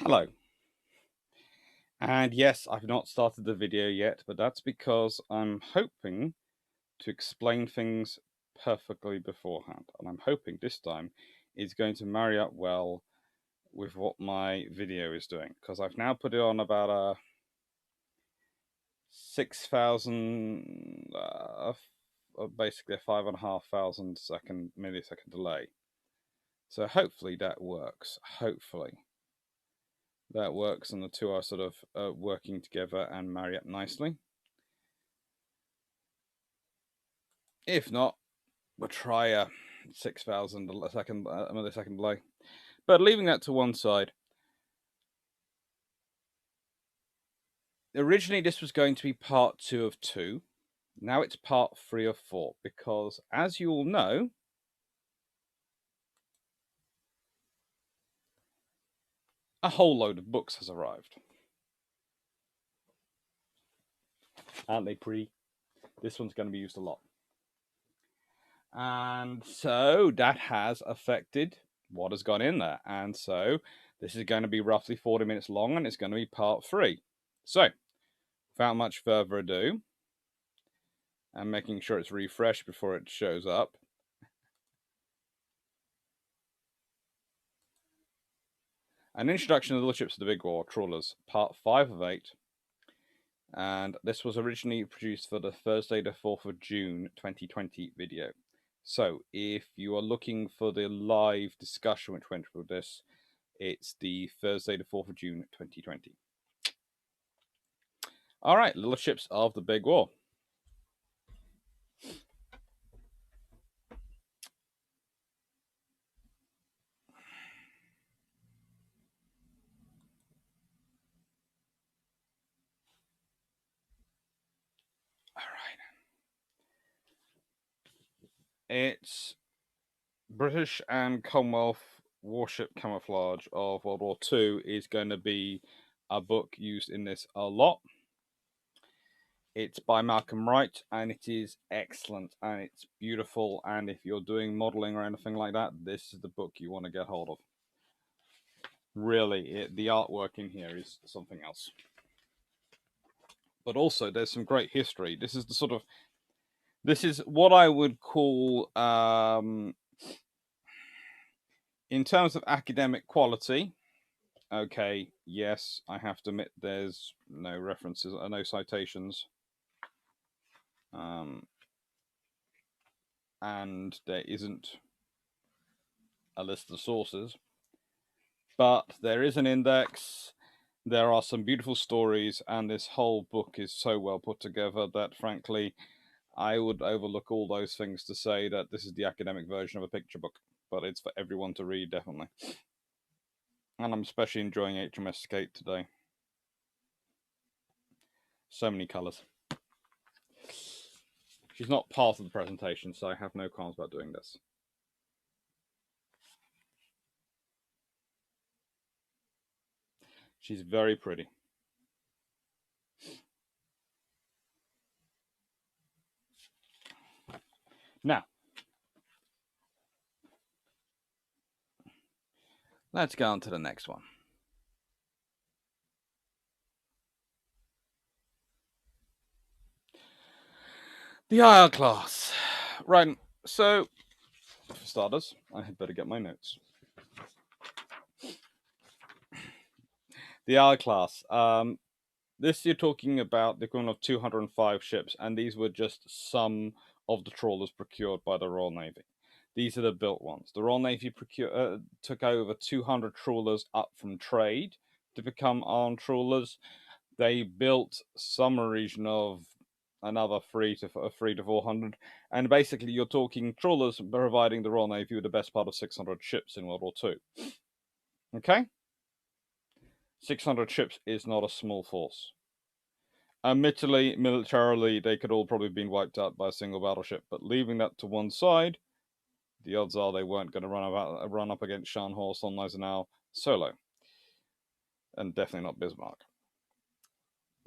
Hello. And yes, I've not started the video yet, but that's because I'm hoping to explain things perfectly beforehand. And I'm hoping this time it's going to marry up well with what my video is doing. Because I've now put it on about a 6,000, basically a 5,500 millisecond delay. So hopefully that works. Hopefully that works, and the two are sort of working together and marry up nicely. If not, we'll try a 6,000 millisecond delay. But leaving that to one side, originally this was going to be part 2 of 2. Now it's part 3 of 4, because as you all know, a whole load of books has arrived. Aren't they pretty? This one's going to be used a lot. And so that has affected what has gone in there. And so this is going to be roughly 40 minutes long, and it's going to be part 3. So, without much further ado, and making sure it's refreshed before it shows up. An introduction to the Littleships of the Big War, Trawlers, part 5 of 8. And this was originally produced for the Thursday the 4th of June 2020 video. So if you are looking for the live discussion which went with this, it's the Thursday the 4th of June 2020. Alright, Littleships of the Big War. It's British and Commonwealth warship camouflage of World War II is going to be a book used in this a lot. It's by Malcolm Wright, and it is excellent, and it's beautiful, and if you're doing modelling or anything like that, this is the book you want to get hold of. Really, the artwork in here is something else. But also, there's some great history. This is the sort of... This is what I would call... in terms of academic quality, okay, yes, I have to admit there's no references, no citations. And there isn't a list of sources. But there is an index, there are some beautiful stories, and this whole book is so well put together that, frankly, I would overlook all those things to say that this is the academic version of a picture book. But it's for everyone to read, definitely. And I'm especially enjoying HMS Kate today. So many colours. She's not part of the presentation, so I have no qualms about doing this. She's very pretty. Now, let's go on to the next one. The Isle Class. Right, so, for starters, I had better get my notes. The Isle Class. This you're talking about the equivalent of 205 ships, and these were just some of the trawlers procured by the Royal Navy. These are the built ones. The Royal Navy took over 200 trawlers up from trade to become armed trawlers. They built some region of another 300 to 400, and basically you're talking trawlers providing the Royal Navy with the best part of 600 ships in World War II. Okay? 600 ships is not a small force. Admittedly, militarily, they could all probably have been wiped out by a single battleship, but leaving that to one side, the odds are they weren't going to run up against Scharnhorst on Gneisenau solo. And definitely not Bismarck.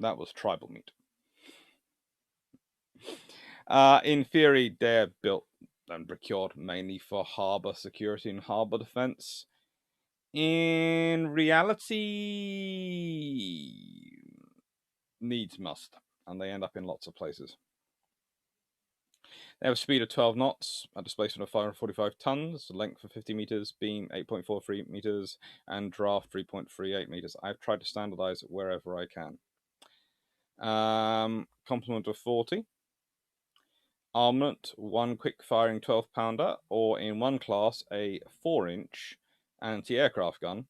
That was tribal meat. In theory, they're built and procured mainly for harbour security and harbour defence. In reality, needs must, and they end up in lots of places. They have a speed of 12 knots, a displacement of 545 tons, length of 50 meters, beam 8.43 meters, and draft 3.38 meters. I've tried to standardize it wherever I can. Complement of 40. Armament, one quick-firing 12-pounder, or in one class, a 4-inch anti-aircraft gun,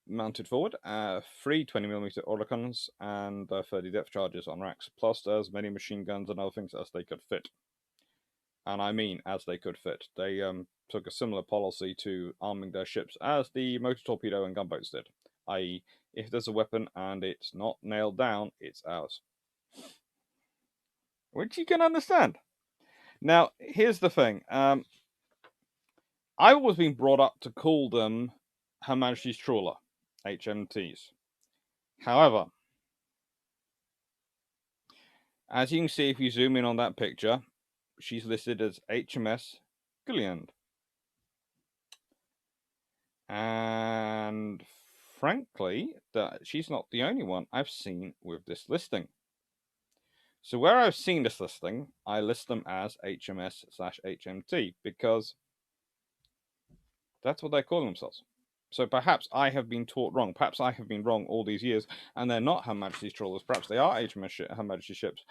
mounted forward, 3 20mm orrignally and 30 depth charges on racks, plus as many machine guns and other things as they could fit. And I mean as they could fit. They took a similar policy to arming their ships as the motor torpedo and gunboats did, i.e., if there's a weapon and it's not nailed down, it's ours. Which you can understand. Now, here's the thing. I've always been brought up to call them Her Majesty's Trawler, HMTs. However, as you can see if you zoom in on that picture, she's listed as HMS Gilliand. And frankly, she's not the only one I've seen with this listing. So where I've seen this listing, I list them as HMS/HMT because that's what they call themselves. So perhaps I have been taught wrong. Perhaps I have been wrong all these years, and they're not Her Majesty's Trawlers. Perhaps they are Her Majesty's ships.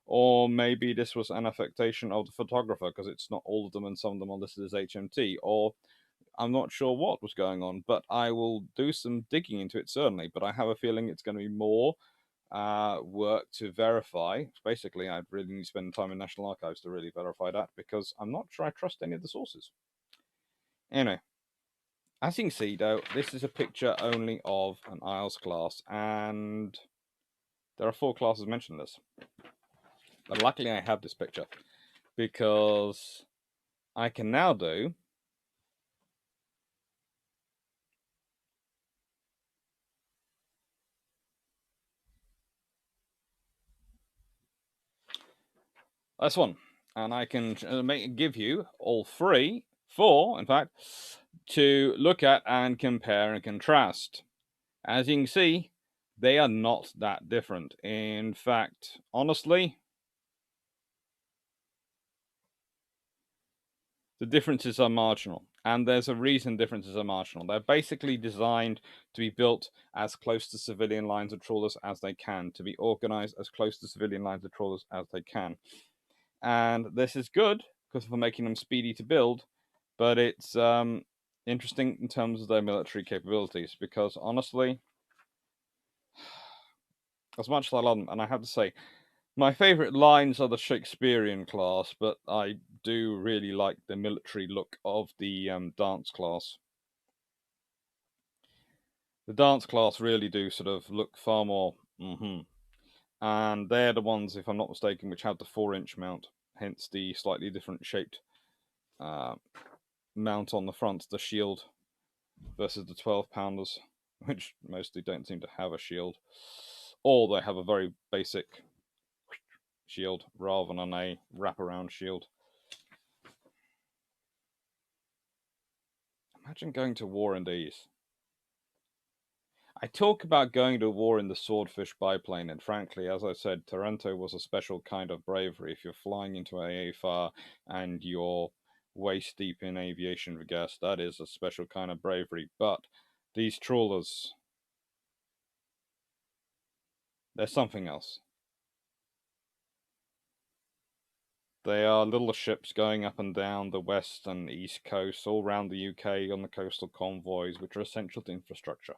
Or maybe this was an affectation of the photographer, because it's not all of them and some of them are listed as HMT. Or I'm not sure what was going on, but I will do some digging into it, certainly. But I have a feeling it's going to be more work to verify. Basically, I'd really need to spend time in National Archives to really verify that, because I'm not sure I trust any of the sources. Anyway, as you can see, though, this is a picture only of an Isles class, and there are 4 classes mentioned in this. But luckily I have this picture, because I can now do this one, and I can give you all 4, in fact, to look at and compare and contrast. As you can see, they are not that different. In fact, honestly, the differences are marginal. And there's a reason differences are marginal. They're basically designed to be built as close to civilian lines of trawlers as they can, to be organized as close to civilian lines of trawlers as they can. And this is good because we're making them speedy to build, but it's interesting in terms of their military capabilities, because honestly, as much as I love them, and I have to say, my favorite lines are the Shakesperian class, but I do really like the military look of the dance class. The dance class really do sort of look far more and they're the ones, if I'm not mistaken, which have the 4-inch mount, hence the slightly different shaped mount on the front, the shield, versus the 12-pounders, which mostly don't seem to have a shield, or they have a very basic shield rather than a wraparound shield. Imagine going to war in these. I talk about going to war in the Swordfish biplane, and frankly, as I said, Taranto was a special kind of bravery. If you're flying into a AFR and you're waist deep in aviation gas, that is a special kind of bravery. But these trawlers, they're something else. They are little ships going up and down the west and east coast, all around the UK on the coastal convoys, which are essential to infrastructure,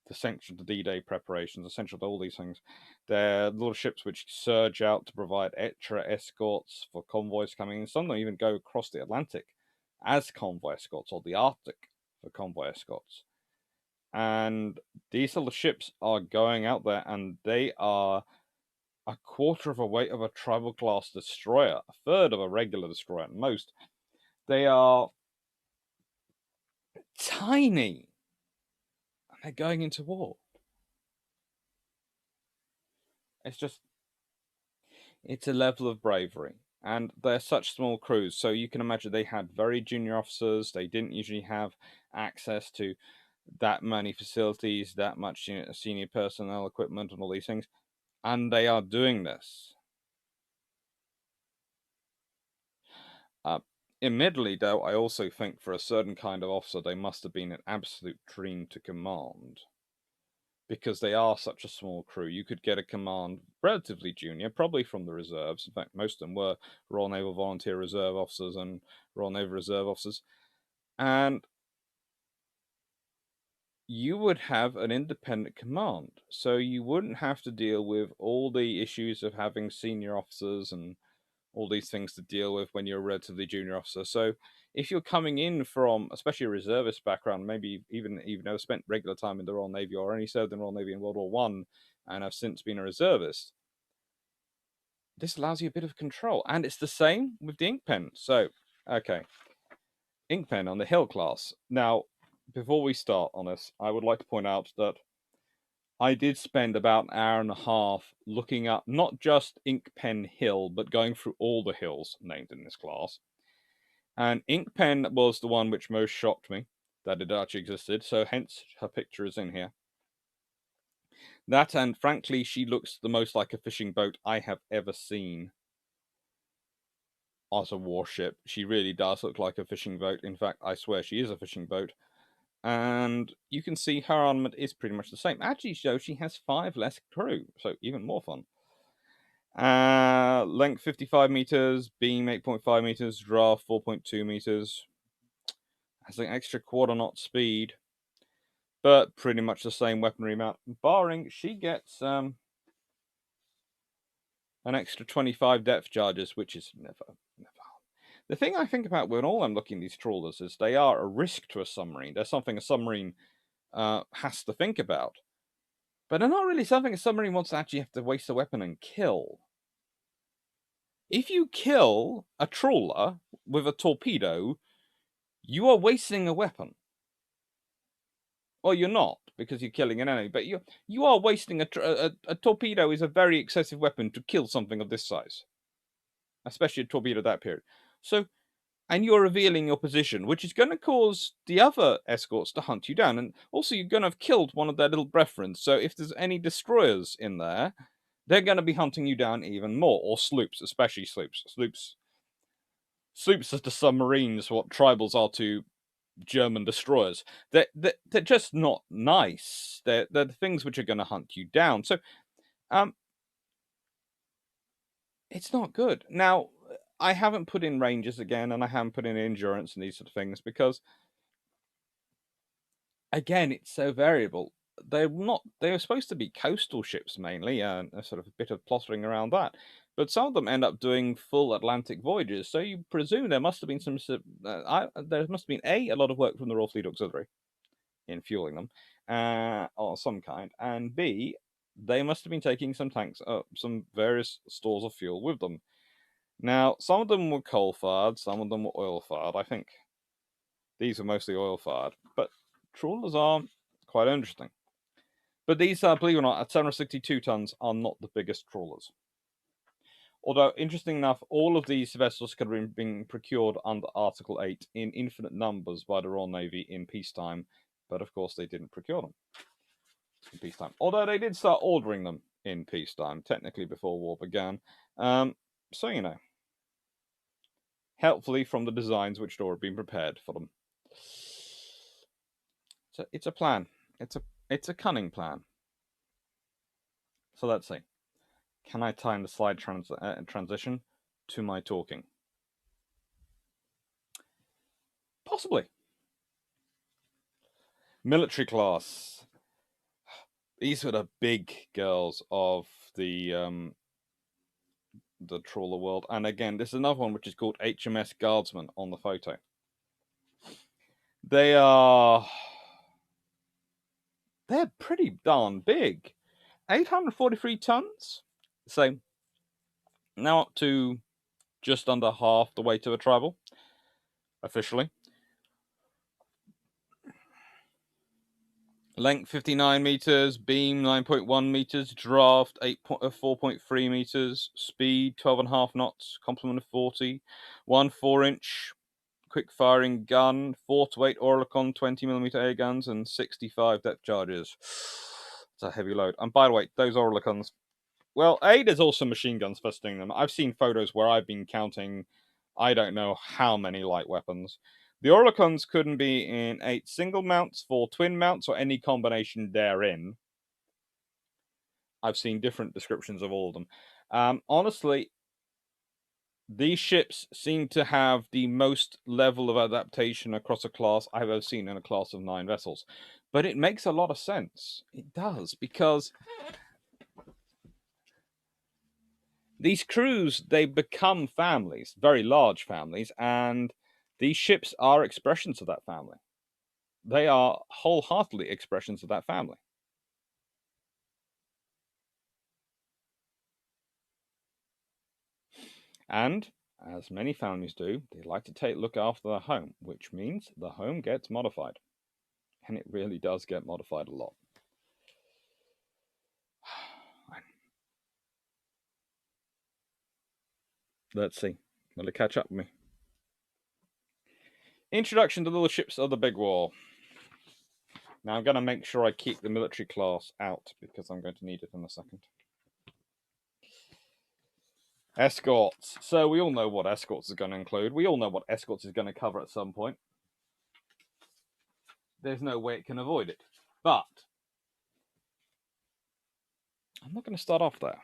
essential to D-Day preparations, essential to all these things. They're little ships which surge out to provide extra escorts for convoys coming in. Some of them even go across the Atlantic as convoy escorts, or the Arctic for convoy escorts. And these little ships are going out there, and they are a quarter of a weight of a tribal class destroyer, a third of a regular destroyer at most. They are tiny, and they're going into war. It's a level of bravery. And they're such small crews, so you can imagine they had very junior officers. They didn't usually have access to that many facilities, that much senior personnel, equipment, and all these things. And they are doing this. Admittedly, though, I also think for a certain kind of officer, they must have been an absolute dream to command. Because they are such a small crew, you could get a command relatively junior, probably from the reserves. In fact, most of them were Royal Naval Volunteer Reserve officers and Royal Naval Reserve officers. And you would have an independent command. So you wouldn't have to deal with all the issues of having senior officers and all these things to deal with when you're a relatively junior officer. So if you're coming in from, especially a reservist background, maybe even have spent regular time in the Royal Navy or only served in the Royal Navy in World War One and have since been a reservist, this allows you a bit of control. And it's the same with the ink pen. So, okay, ink pen on the Hill class. Now, before we start on this, I would like to point out that I did spend about an hour and a half looking up not just Ink Pen Hill, but going through all the hills named in this class. And Ink Pen was the one which most shocked me that it actually existed, so hence her picture is in here. That, and frankly, she looks the most like a fishing boat I have ever seen as a warship. She really does look like a fishing boat. In fact, I swear she is a fishing boat. And you can see her armament is pretty much the same. Actually, though, she has 5 less crew, so even more fun. Length 55 meters, beam 8.5 meters, draft 4.2 meters. Has an extra quarter knot speed, but pretty much the same weaponry amount. Barring she gets an extra 25 depth charges, which is never. The thing I think about when all I'm looking at these trawlers is they are a risk to a submarine. They're something a submarine has to think about. But they're not really something a submarine wants to actually have to waste a weapon and kill. If you kill a trawler with a torpedo, you are wasting a weapon. Well, you're not, because you're killing an enemy, but you are wasting a torpedo is a very excessive weapon to kill something of this size. Especially a torpedo that period. So, and you're revealing your position, which is going to cause the other escorts to hunt you down. And also, you're going to have killed one of their little brethren. So, if there's any destroyers in there, they're going to be hunting you down even more. Or sloops, especially sloops. Sloops are to submarines what tribals are to German destroyers. They're just not nice. They're the things which are going to hunt you down. So, it's not good. Now, I haven't put in ranges again, and I haven't put in endurance and these sort of things because, again, it's so variable. They're not. They were supposed to be coastal ships mainly, and a sort of a bit of plottering around that. But some of them end up doing full Atlantic voyages, so you presume there must have been there must have been a lot of work from the Royal Fleet Auxiliary in fueling them, or some kind, and B, they must have been taking some tanks, some various stores of fuel with them. Now, some of them were coal-fired, some of them were oil-fired. I think these were mostly oil-fired, but trawlers are quite interesting. But these are, believe it or not, at 762 tons, are not the biggest trawlers. Although, interesting enough, all of these vessels could have been procured under Article 8 in infinite numbers by the Royal Navy in peacetime, but of course they didn't procure them in peacetime. Although they did start ordering them in peacetime, technically before war began. So, you know, helpfully from the designs which had already been prepared for them. So it's a plan. It's a cunning plan. So let's see. Can I time the slide transition to my talking? Possibly. Military class. These were the big girls of the trawler world. And again, this is another one which is called HMS Guardsman on the photo. They're pretty darn big. 843 tons. So now up to just under half the weight of a tribal, officially. Length 59 meters, beam 9.1 meters, draft 4.3 meters, speed 12.5 knots, complement of 40, 1 4-inch quick firing gun, 4 to 8 Oricon 20mm air guns, and 65 depth charges. It's a heavy load. And by the way, those Oricons, well, there's also machine guns festoning them. I've seen photos where I've been counting, I don't know how many light weapons. The Oricons couldn't be in 8 single mounts, 4 twin mounts, or any combination therein. I've seen different descriptions of all of them. Honestly, these ships seem to have the most level of adaptation across a class I've ever seen in a class of 9 vessels. But it makes a lot of sense. It does, because these crews, they become families, very large families, and these ships are expressions of that family. They are wholeheartedly expressions of that family. And, as many families do, they like to look after their home, which means the home gets modified. And it really does get modified a lot. Let's see. Will it catch up with me? Introduction to Littleships of the Big War. Now I'm going to make sure I keep the military class out, because I'm going to need it in a second. Escorts. So we all know what Escorts is going to include. We all know what Escorts is going to cover at some point. There's no way it can avoid it. But I'm not going to start off there.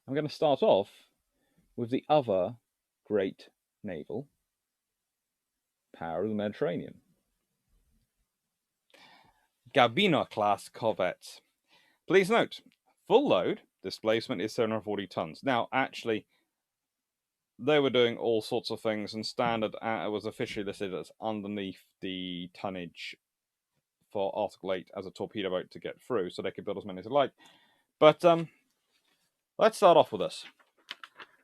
I'm going to start off with the other great naval power of the Mediterranean. Gambiano Class Corvettes. Please note, full load displacement is 740 tons. Now, actually, they were doing all sorts of things, and standard was officially listed as underneath the tonnage for Article 8 as a torpedo boat to get through, so they could build as many as they like. But let's start off with this.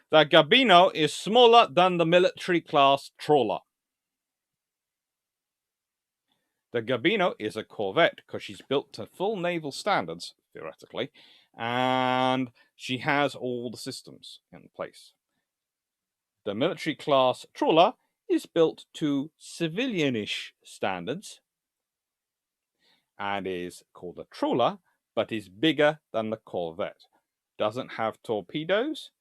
The Gambiano is smaller than the military class trawler. The Gambiano is a corvette because she's built to full naval standards, theoretically, and she has all the systems in place. The military class trawler is built to civilianish standards and is called a trawler, but is bigger than the corvette. Doesn't have torpedoes,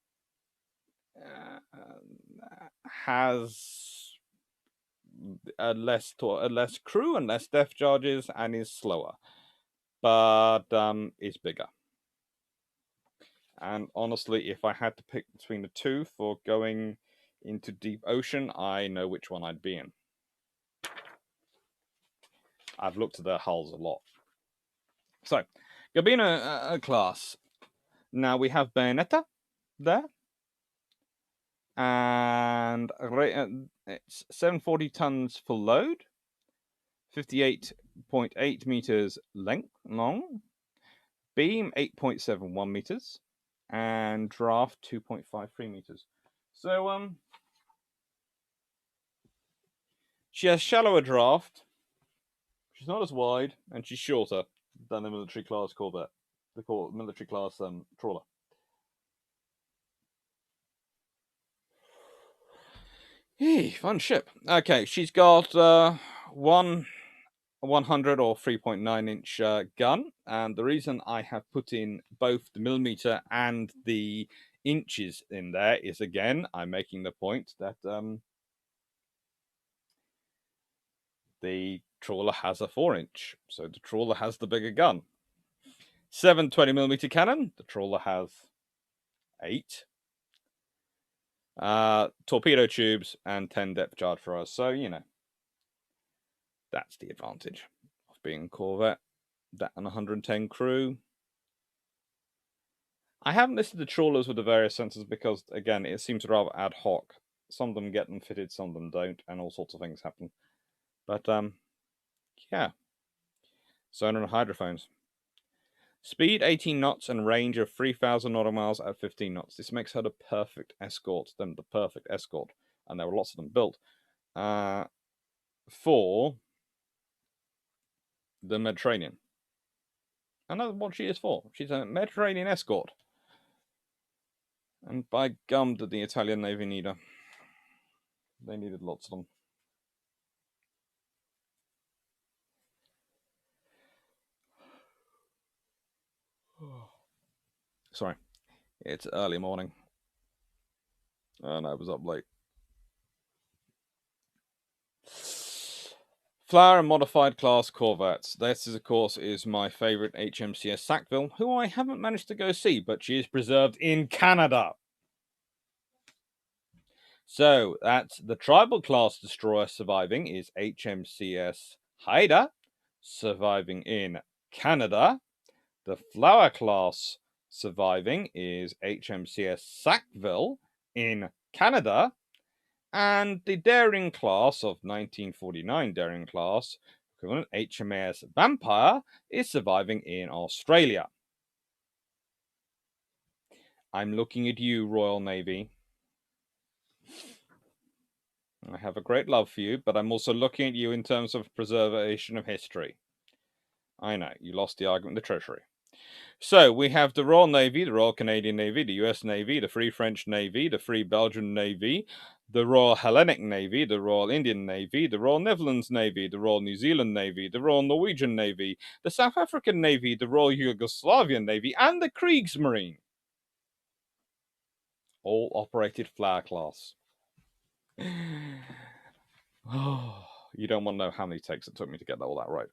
has a less crew and less depth charges, and is slower, but is bigger. And honestly, if I had to pick between the two for going into deep ocean, I know which one I'd be in. I've looked at their hulls a lot. So, Gambiano class. Now we have Bayonetta there. And it's 740 tons full load, 58.8 meters long, beam 8.71 meters, and draft 2.53 meters. So she has shallower draft. She's not as wide, and she's shorter than the military class corvette, the military class trawler. Fun ship. Okay, she's got 100 or 3.9-inch gun, and the reason I have put in both the millimeter and the inches in there is, again, I'm making the point that the trawler has a 4-inch, so the trawler has the bigger gun. 7 20mm cannon, the trawler has 8. Torpedo tubes and 10 depth charge for us, so you know, that's the advantage of being a corvette. That and 110 crew. I haven't listed the trawlers with the various sensors because, again, it seems rather ad hoc. Some of them get them fitted, some of them don't, and all sorts of things happen. But yeah, sonar and hydrophones. Speed 18 knots and range of 3,000 nautical miles at 15 knots. This makes her the perfect escort, and there were lots of them built. for the Mediterranean. And that's what she is for. She's a Mediterranean escort. And by gum, did the Italian Navy need her. They needed lots of them. Sorry. It's early morning. And I was up late. Flower and modified class corvettes. This, of course, is my favourite HMCS Sackville, who I haven't managed to go see, but she is preserved in Canada. So that's the tribal class destroyer surviving is HMCS Haida, surviving in Canada. The flower class surviving is HMCS Sackville in Canada. And the daring class of 1949 daring class, equivalent HMAS Vampire, is surviving in Australia. I'm looking at you, Royal Navy. I have a great love for you, but I'm also looking at you in terms of preservation of history. I know, you lost the argument in the Treasury. So, we have the Royal Navy, the Royal Canadian Navy, the US Navy, the Free French Navy, the Free Belgian Navy, the Royal Hellenic Navy, the Royal Indian Navy, the Royal Netherlands Navy, the Royal New Zealand Navy, the Royal Norwegian Navy, the South African Navy, the Royal Yugoslavian Navy, and the Kriegsmarine. All operated flower class. Oh, you don't want to know how many takes it took me to get all that right.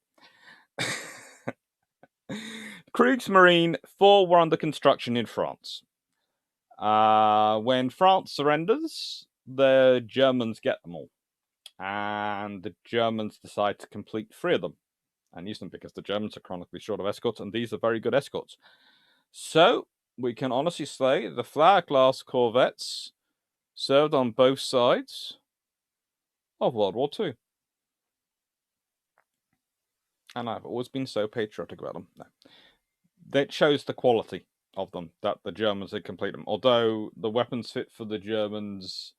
Kriegsmarine, 4 were under construction in France. When France surrenders, the Germans get them all. And the Germans decide to complete 3 of them and use them because the Germans are chronically short of escorts, and these are very good escorts. So, we can honestly say the flower class corvettes served on both sides of World War II. And I've always been so patriotic about them. No. That shows the quality of them, that the Germans had completed them. Although the weapons fit for the Germans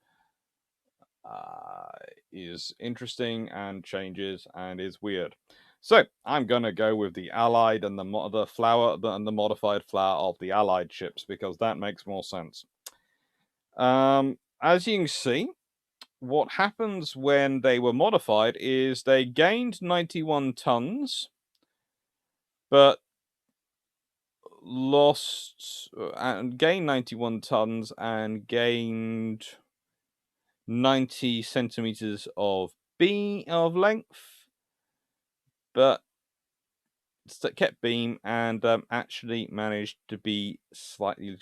is interesting and changes and is weird. So I'm going to go with the Allied and the flower and the modified flower of the Allied ships because that makes more sense. As you can see, what happens when they were modified is they gained 91 tons, but lost and gained 91 tons and gained 90 centimeters of length, but kept beam and actually managed to be slightly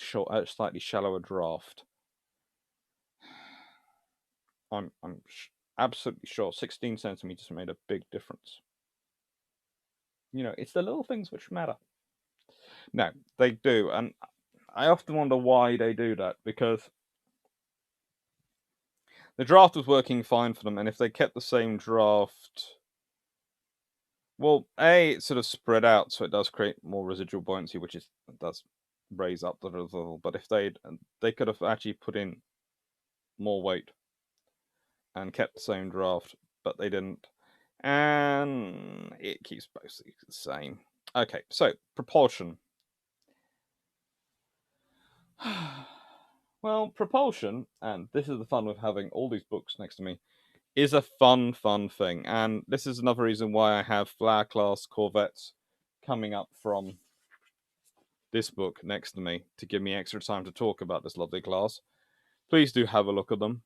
shallower draft. I'm absolutely sure 16 centimeters made a big difference. You know, it's the little things which matter. No, they do, and I often wonder why they do that, because the draft was working fine for them, and if they kept the same draft, well, it's sort of spread out, so it does create more residual buoyancy, which does raise up the level. But if they could have actually put in more weight and kept the same draft, but they didn't, and it keeps basically the same. Okay, so propulsion. Well, propulsion, and this is the fun with having all these books next to me, is a fun thing. And this is another reason why I have flower class corvettes coming up from this book next to me to give me extra time to talk about this lovely class. Please do have a look at them.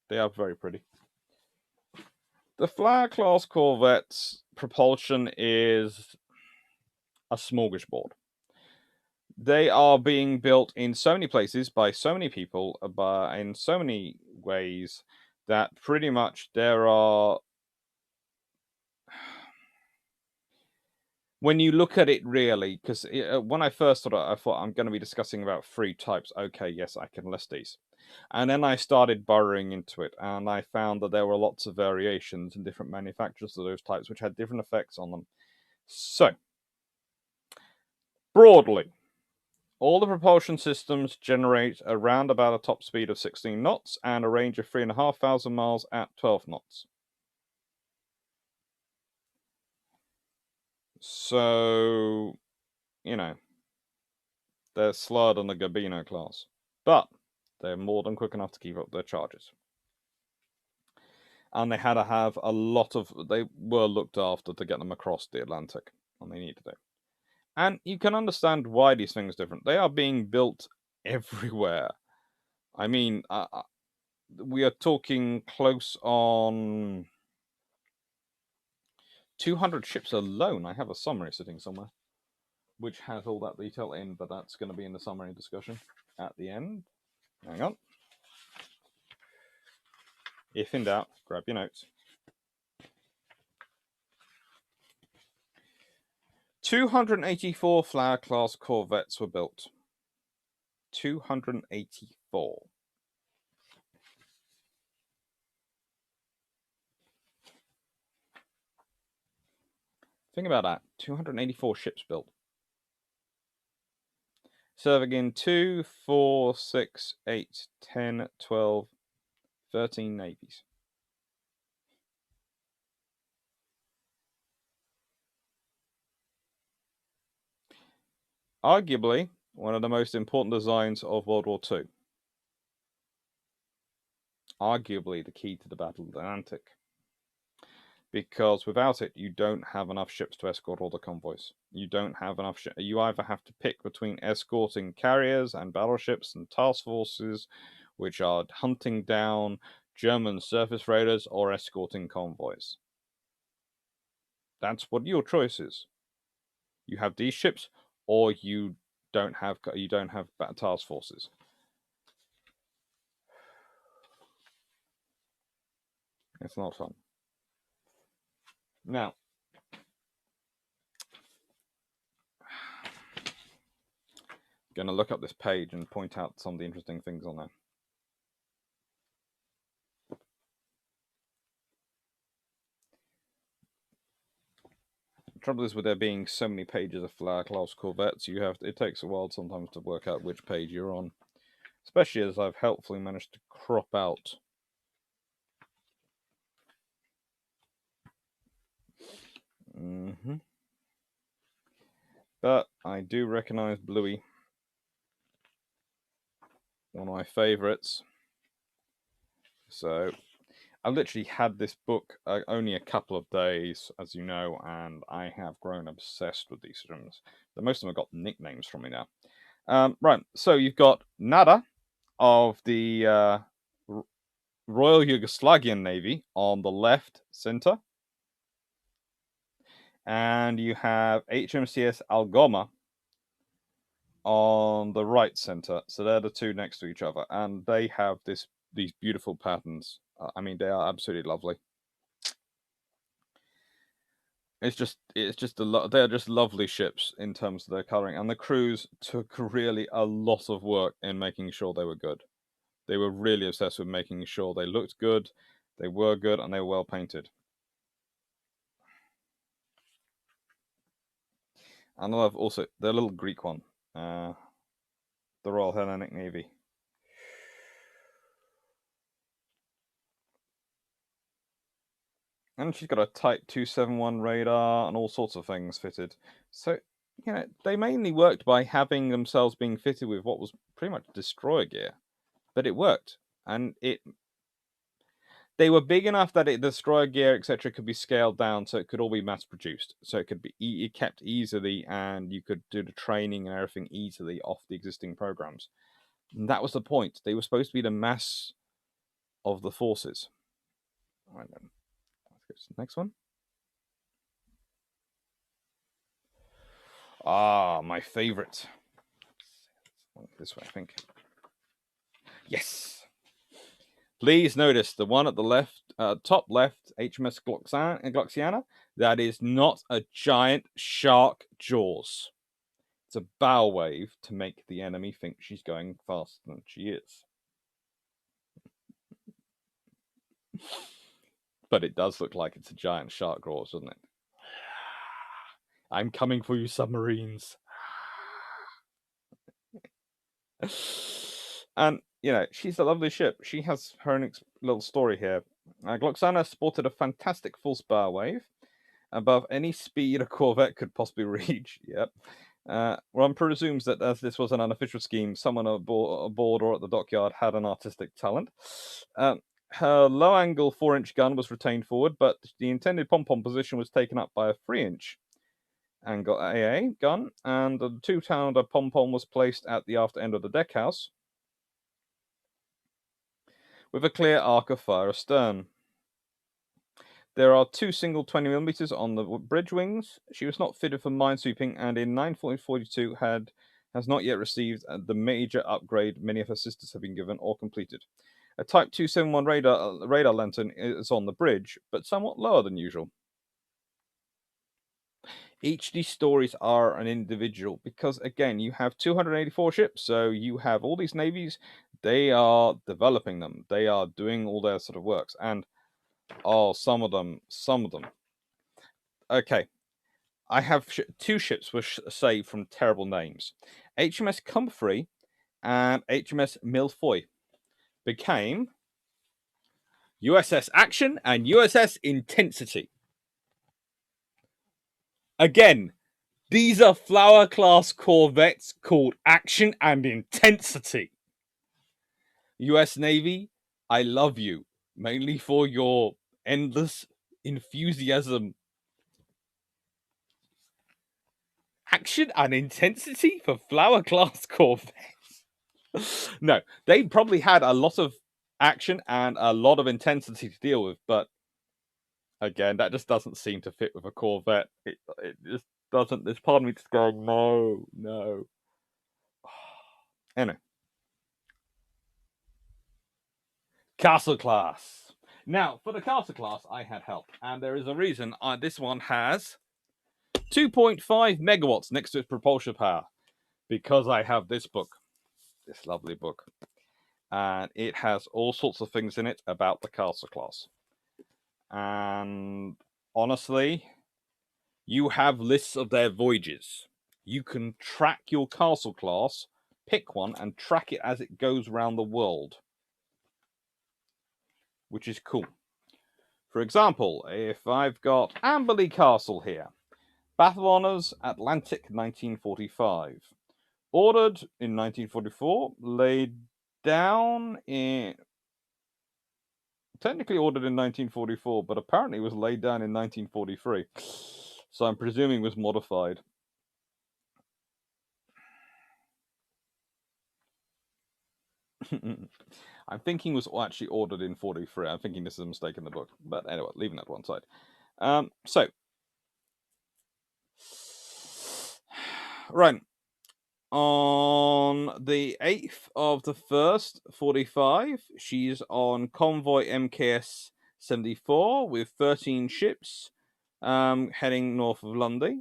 They are very pretty. The flower class corvettes propulsion is a smorgasbord. They are being built in so many places by so many people, in so many ways, that pretty much there are... When you look at it really, because when I first thought I thought I'm going to be discussing about 3 types. Okay, yes, I can list these. And then I started burrowing into it, and I found that there were lots of variations and different manufacturers of those types, which had different effects on them. So, broadly, all the propulsion systems generate around about a top speed of 16 knots and a range of 3,500 miles at 12 knots. So, you know, they're slower than the Gambiano class, but they're more than quick enough to keep up their charges. And they had to have a lot of, they were looked after to get them across the Atlantic, and they needed to. And you can understand why these things are different. They are being built everywhere. I mean, we are talking close on 200 ships alone. I have a summary sitting somewhere, which has all that detail in, but that's going to be in the summary discussion at the end. Hang on. If in doubt, grab your notes. 284 Flower class Corvettes were built. 284. Think about that. 284 ships built. Serving in 2, 4, 6, 8, 10, 12, 13 navies. Arguably, one of the most important designs of World War II. Arguably the key to the Battle of the Atlantic. Because without it, you don't have enough ships to escort all the convoys. You don't have enough ships. You either have to pick between escorting carriers and battleships and task forces, which are hunting down German surface raiders, or escorting convoys. That's what your choice is. You have these ships, or you don't have task forces. It's not fun. Now, I'm going to look up this page and point out some of the interesting things on there. The trouble is, with there being so many pages of Flower class Corvettes, it takes a while sometimes to work out which page you're on. Especially as I've helpfully managed to crop out But I do recognize Bluey. One of my favorites. So I literally had this book only a couple of days, as you know, and I have grown obsessed with these films. Most of them have got nicknames from me now. Right, so you've got Nada of the Royal Yugoslavian Navy on the left center. And you have HMCS Algoma on the right center. So they're the two next to each other. And they have these beautiful patterns. I mean, they are absolutely lovely. It's just they're just lovely ships in terms of their coloring. And the crews took really a lot of work in making sure they were good. They were really obsessed with making sure they looked good, they were good, and they were well painted. And I love also the little Greek one, the Royal Hellenic Navy. And she's got a Type 271 radar and all sorts of things fitted. So, they mainly worked by having themselves being fitted with what was pretty much destroyer gear. But it worked. And they were big enough that destroyer gear, etc., could be scaled down so it could all be mass produced. So it could be kept easily, and you could do the training and everything easily off the existing programs. And that was the point. They were supposed to be the mass of the forces. All right, then. Let's go to the next one. My favorite. This way, I think. Yes. Please notice the one at the left, top left, HMS Gloxiana. That is not a giant shark jaws. It's a bow wave to make the enemy think she's going faster than she is. But it does look like it's a giant shark jaws, doesn't it? I'm coming for you, submarines. And, she's a lovely ship. She has her own little story here. Gloxana sported a fantastic false bow wave, above any speed a Corvette could possibly reach. Yep. One presumes that as this was an unofficial scheme, someone aboard or at the dockyard had an artistic talent. Her low-angle 4-inch gun was retained forward, but the intended pom-pom position was taken up by a 3-inch angle AA gun, and the 2-pounder pom-pom was placed at the after end of the deckhouse with a clear arc of fire astern. There are 2 single 20mm on the bridge wings. She was not fitted for minesweeping, and in 942 has not yet received the major upgrade many of her sisters have been given or completed. A Type 271 radar lantern is on the bridge, but somewhat lower than usual. Each of these stories are an individual because, again, you have 284 ships, so you have all these navies. They are developing them. They are doing all their sort of works, and some of them. Okay, I have 2 ships which saved from terrible names. HMS Comfrey and HMS Milfoy became USS Action and USS Intensity. Again, these are Flower class corvettes called Action and Intensity. US Navy, I love you, mainly for your endless enthusiasm. Action and Intensity for Flower class corvettes. No, they probably had a lot of action and a lot of intensity to deal with, but again, that just doesn't seem to fit with a Corvette. It just doesn't. There's part of me just going, no. Anyway. Castle Class. Now, for the Castle Class, I had help, and there is a reason. This one has 2.5 megawatts next to its propulsion power, because I have this book, this lovely book, and it has all sorts of things in it about the Castle Class. And honestly, you have lists of their voyages. You can track your Castle Class, pick one, and track it as it goes around the world, which is cool. For example, if I've got Amberley Castle here, Battle Honours, Atlantic, 1945. Ordered in 1944, laid down in... Technically ordered in 1944, but apparently was laid down in 1943. So I'm presuming was modified. I'm thinking was actually ordered in 43. I'm thinking this is a mistake in the book. But anyway, leaving that to one side. So, right. On the 8th of the 1st, 45, she's on Convoy MKS 74 with 13 ships heading north of Lundy.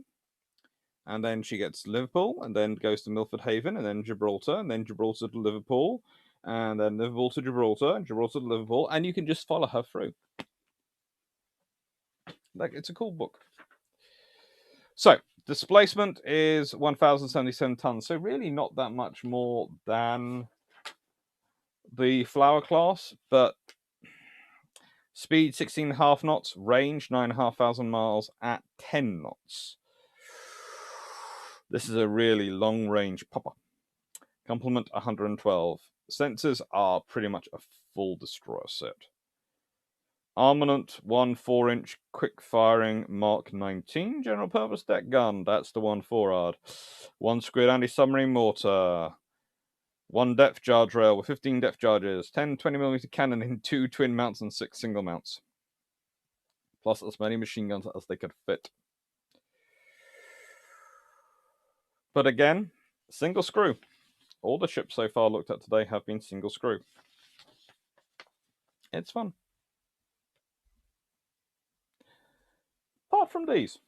And then she gets to Liverpool, and then goes to Milford Haven, and then Gibraltar, and then Gibraltar to Liverpool, and then Liverpool to Gibraltar, and Gibraltar to Liverpool, and you can just follow her through. Like, it's a cool book. So, displacement is 1,077 tons, so really not that much more than the Flower class, but speed 16.5 knots, range 9,500 miles at 10 knots. This is a really long range popper. Complement 112. Sensors are pretty much a full destroyer set. Armament, 1 4-inch quick-firing Mark 19 general-purpose deck gun. That's the 1 4-rod. 1 squid anti-submarine mortar. 1 depth charge rail with 15 depth charges. 10 20mm cannon in 2 twin mounts and 6 single mounts. Plus as many machine guns as they could fit. But again, single screw. All the ships so far looked at today have been single screw. It's fun. Apart from these.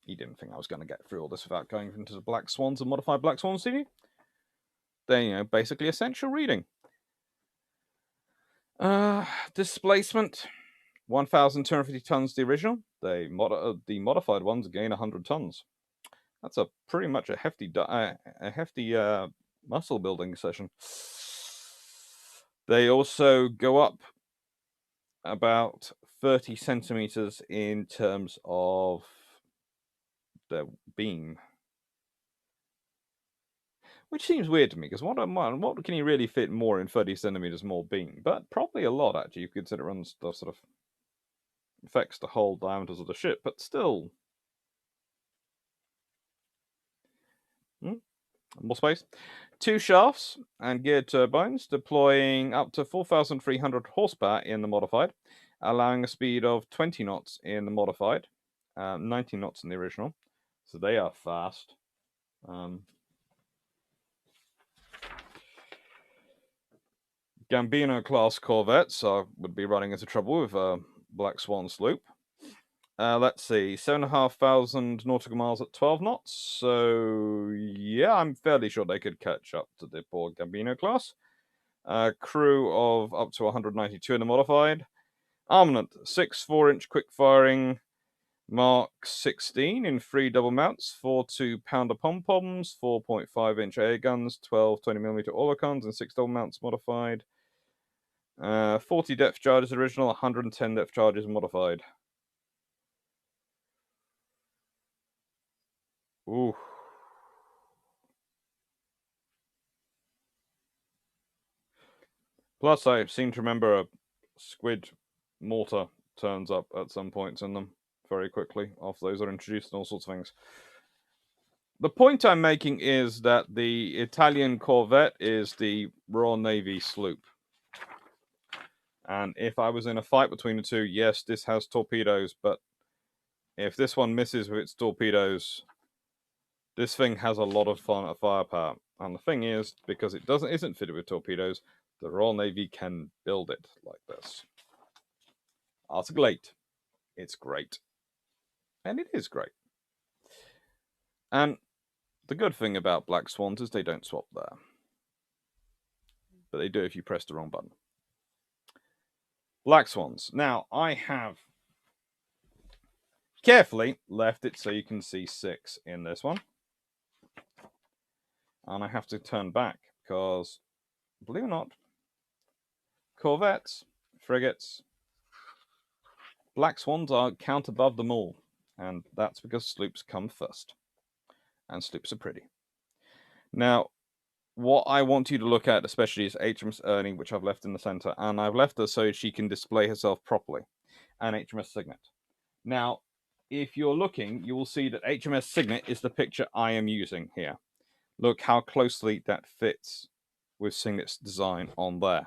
You didn't think I was going to get through all this without going into the Black Swans and modified Black Swans, did you? They're, basically essential reading. Displacement, 1,250 tons the original. The modified ones gain 100 tons. That's a pretty much a hefty muscle building session. They also go up about 30 centimeters in terms of the beam. Which seems weird to me, because what can you really fit more in 30 centimeters more beam? But probably a lot, actually. You could consider it runs the sort of affects the whole diameters of the ship, but still. More space. 2 shafts and geared turbines, deploying up to 4,300 horsepower in the modified, allowing a speed of 20 knots in the modified, 19 knots in the original. So they are fast. Gambiano Class Corvettes would be running into trouble with Black Swan sloop. Let's see, 7,500 nautical miles at 12 knots. So, yeah, I'm fairly sure they could catch up to the poor Gambiano Class. Crew of up to 192 in the modified. Armament, 6 4-inch quick-firing Mark 16 in 3 double mounts, 4 2-pounder pom-poms, 4.5-inch air guns, 12 20mm olicons, and 6 double mounts modified. 40 depth charges original, 110 depth charges modified. Ooh. Plus, I seem to remember a squid mortar turns up at some points in them very quickly after those are introduced and all sorts of things. The point I'm making is that the Italian Corvette is the Royal Navy sloop. And if I was in a fight between the two, yes, this has torpedoes, but if this one misses with its torpedoes, this thing has a lot of firepower. And the thing is, because it isn't fitted with torpedoes, the Royal Navy can build it like this. Article 8. It's great. And it is great. And the good thing about Black Swans is they don't swap there. But they do if you press the wrong button. Black Swans. Now, I have carefully left it so you can see 6 in this one. And I have to turn back because, believe it or not, Corvettes, frigates, Black Swans count above them all. And that's because sloops come first. And sloops are pretty. Now, what I want you to look at especially is HMS Ernie, which I've left in the center. And I've left her so she can display herself properly. And HMS Signet. Now, if you're looking, you will see that HMS Signet is the picture I am using here. Look how closely that fits with Signet's design on there.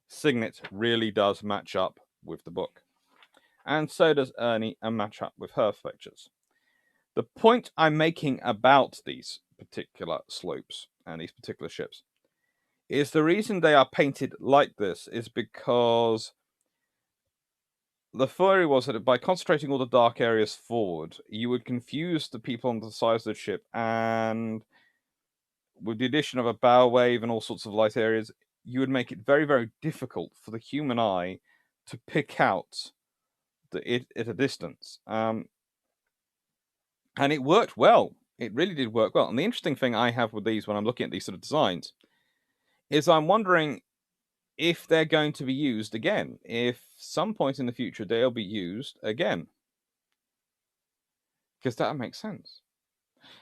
Signet really does match up with the book. And so does Ernie, and match up with her pictures. The point I'm making about these particular sloops and these particular ships is the reason they are painted like this is because the theory was that by concentrating all the dark areas forward, you would confuse the people on the sides of the ship, and with the addition of a bow wave and all sorts of light areas, you would make it very, very difficult for the human eye to pick out it at a distance. And it worked well. It really did work well. And the interesting thing I have with these when I'm looking at these sort of designs is I'm wondering if they're going to be used again. If some point in the future they'll be used again. Because that makes sense.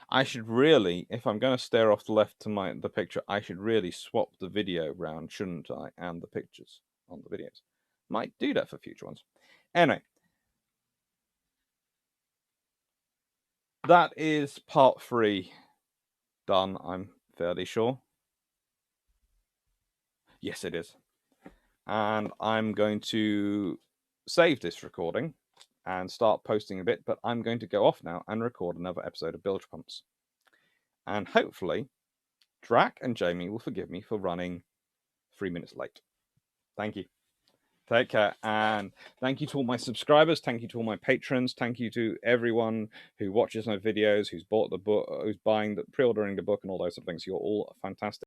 I should really, if I'm going to stare off the left to the picture, I should really swap the video round, shouldn't I? And the pictures on the videos. Might do that for future ones. Anyway. That is part 3 done, I'm fairly sure. Yes, it is. And I'm going to save this recording and start posting a bit, but I'm going to go off now and record another episode of Bilge Pumps. And hopefully, Drac and Jamie will forgive me for running 3 minutes late. Thank you. Take care, and thank you to all my subscribers, thank you to all my patrons, thank you to everyone who watches my videos, who's bought the book, who's pre-ordering the book and all those sort of things. You're all fantastic.